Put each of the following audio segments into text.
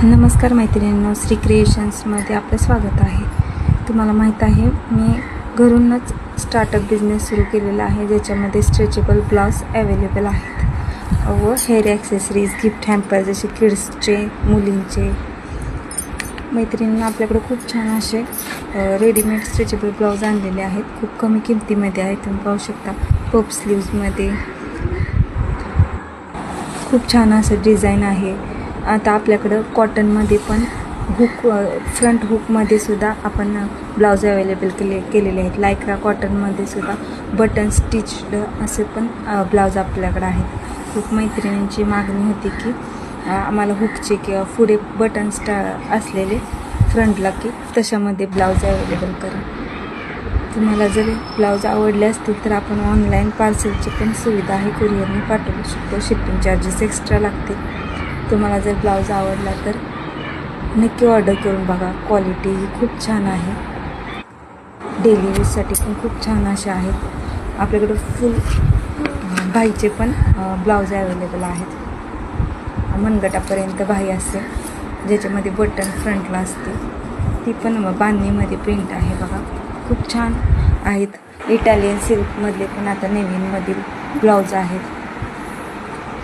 नमस्कार मैत्रिणींनो, श्री क्रिएशन्समध्ये आपलं स्वागत आहे. तुम्हाला माहीत आहे मी घरूनच स्टार्टअप बिझनेस सुरू केलेला आहे, ज्याच्यामध्ये स्ट्रेचेबल ब्लाउज अवेलेबल आहेत व हेअर ॲक्सेसरीज, गिफ्ट हॅम्पर जसे किड्सचे, मुलींचे. मैत्रिणींना आपल्याकडे खूप छान असे रेडीमेड स्ट्रेचेबल ब्लाउज आणलेले आहेत. खूप कमी किमतीमध्ये आहेत. तुम्ही पाहू शकता पफ स्लीव्जमध्ये खूप छान असं डिझाईन आहे. आता आपल्याकडं कॉटनमध्ये पण हुक, फ्रंट हुकमध्ये सुद्धा आपण ब्लाऊज अवेलेबल केलेले आहेत. लायक्रा कॉटनमध्ये सुद्धा बटन स्टिच्ड असे पण ब्लाऊज आपल्याकडे आहेत. खूप मैत्रिणींची मागणी होती की आम्हाला हुकचे किंवा पुढे बटन असलेले फ्रंटला की तशामध्ये ब्लाऊज अवेलेबल करा. तुम्हाला जर ब्लाऊज आवडले असतील तर आपण ऑनलाईन पार्सलची पण सुविधा आहे, कुरिअरने पाठवू शकतो. शिपिंग चार्जेस एक्स्ट्रा लागतील. तुम्हाला जर ब्लाऊज आवडला तर नक्की ऑर्डर करून बघा. क्वालिटी ही खूप छान आहे. डेली यूजसाठी पण खूप छान असे आहेत. आपल्याकडं फुल बाहीचे पण ब्लाऊज अवेलेबल आहेत. मनगटापर्यंत बाही असते, ज्याच्यामध्ये बटन फ्रंटला असते. ती पण बांधणीमध्ये प्रिंट आहे बघा. खूप छान आहेत. इटालियन सिल्कमधले पण आता नवीनमधील ब्लाऊज आहेत.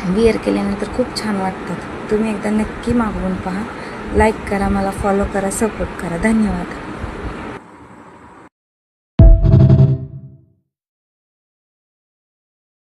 विअर केल्यानंतर खूप छान वाटतात. तुम्ही एकदा नक्की मागवून पहा. लाईक करा, मला फॉलो करा, सपोर्ट करा. धन्यवाद.